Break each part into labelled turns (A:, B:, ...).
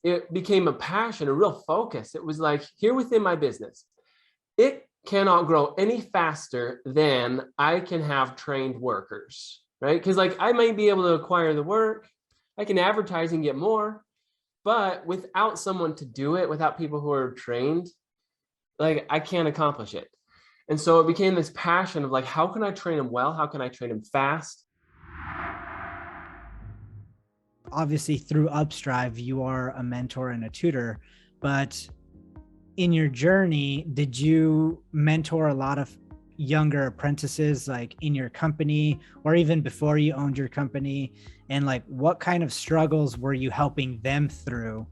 A: it became a passion, a real focus. It was like, here within my business, it cannot grow any faster than I can have trained workers, right? Because like I might be able to acquire the work, I can advertise and get more, but without someone to do it, without people who are trained, like I can't accomplish it. And so it became this passion of like, how can I train them well? How can I train them fast?
B: Obviously, through Upstryve, you are a mentor and a tutor, but in your journey, did you mentor a lot of younger apprentices like in your company or even before you owned your company? And like, what kind of struggles were you helping them through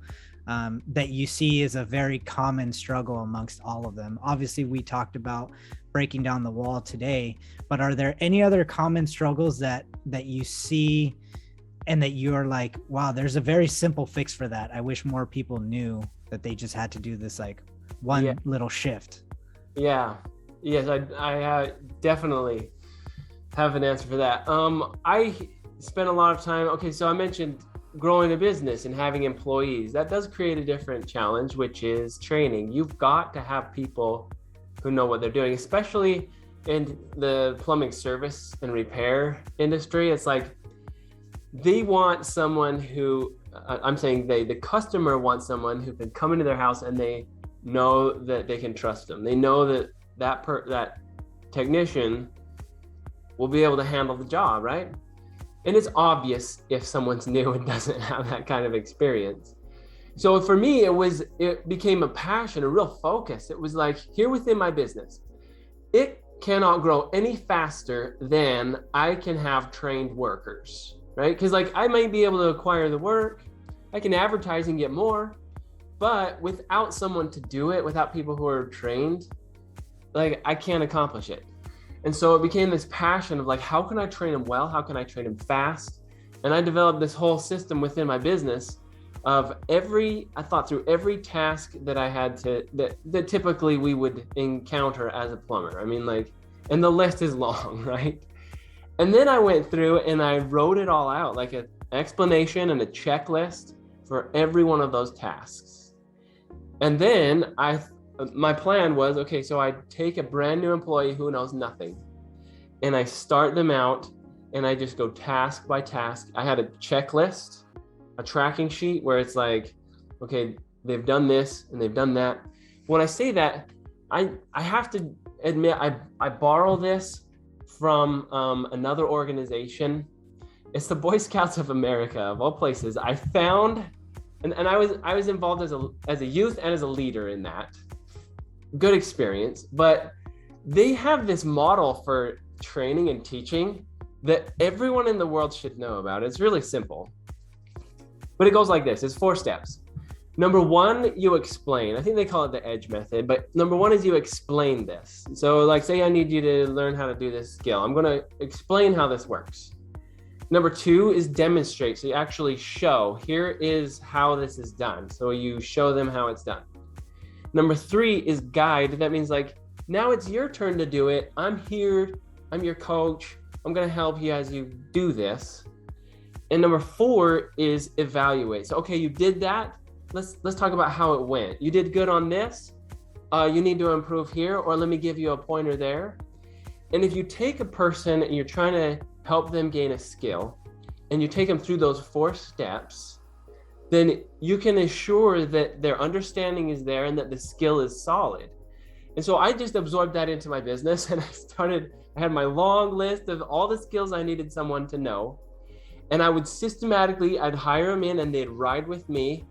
B: that you see is a very common struggle amongst all of them? Obviously, we talked about breaking down the wall today, but are there any other common struggles that you see and that you're like, wow, there's a very simple fix for that? I wish more people knew that they just had to do this like one little shift.
A: Yeah. Yes, I definitely have an answer for that. I spent a lot of time. Okay, so I mentioned growing a business and having employees. That does create a different challenge, which is training. You've got to have people who know what they're doing, especially in the plumbing service and repair industry. It's like they want someone who, I'm saying the customer wants someone who can come into their house and they know that they can trust them. They know that that technician will be able to handle the job, right? And it's obvious if someone's new and doesn't have that kind of experience. So for me, it became a passion, a real focus. It was like, here within my business, it cannot grow any faster than I can have trained workers, right? Because like I might be able to acquire the work, I can advertise and get more, but without someone to do it, without people who are trained, like I can't accomplish it. And so it became this passion of like, how can I train them well? How can I train them fast? And I developed this whole system within my business of I thought through every task that I had that typically we would encounter as a plumber. I mean, like, and the list is long, right? And then I went through and I wrote it all out, like an explanation and a checklist for every one of those tasks. And then my plan was, okay, so I take a brand new employee who knows nothing and I start them out and I just go task by task. I had a checklist, a tracking sheet where it's like, okay, they've done this and they've done that. When I say that, I have to admit, I borrow this from another organization. It's the Boy Scouts of America, of all places. I found, and I was involved as a youth and as a leader in that. Good experience, but they have this model for training and teaching that everyone in the world should know about. It's really simple, but it goes like this. It's 4 steps. Number 1, you explain. I think they call it the EDGE method, but number 1 is you explain this. So like, say I need you to learn how to do this skill. I'm going to explain how this works. Number 2 is demonstrate. So you actually show, here is how this is done. So you show them how it's done. Number 3 is guide. That means like, now it's your turn to do it. I'm here. I'm your coach. I'm going to help you as you do this. And number 4 is evaluate. So, okay, you did that. Let's talk about how it went. You did good on this. You need to improve here, or let me give you a pointer there. And if you take a person and you're trying to help them gain a skill and you take them through those 4 steps, then you can assure that their understanding is there and that the skill is solid. And so I just absorbed that into my business and I had my long list of all the skills I needed someone to know. And I would I'd hire them in and they'd ride with me.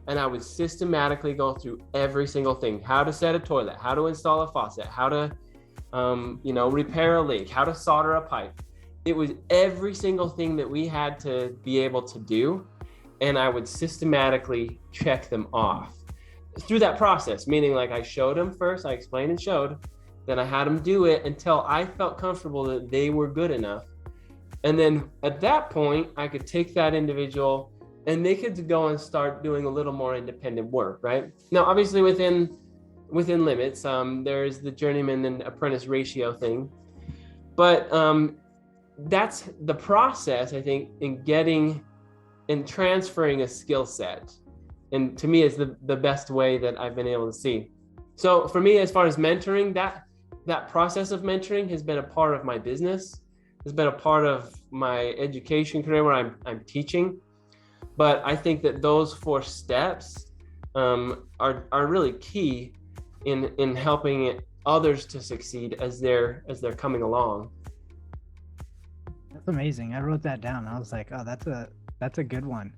A: And I would systematically go through every single thing: how to set a toilet, how to install a faucet, how to, repair a leak, how to solder a pipe. It was every single thing that we had to be able to do. And I would systematically check them off through that process, meaning like I showed them first, I explained and showed, then I had them do it until I felt comfortable that they were good enough. And then at that point, I could take that individual and they could go and start doing a little more independent work, right? Now, obviously within limits, there's the journeyman and apprentice ratio thing, but that's the process, I think, in transferring a skill set. and to me is the best way that I've been able to see. So for me, as far as mentoring, that process of mentoring has been a part of my business, has been a part of my education career where I'm teaching. But I think that those 4 steps are really key in helping others to succeed as they're coming along.
B: That's amazing. I wrote that down. I was like, oh, that's a good one.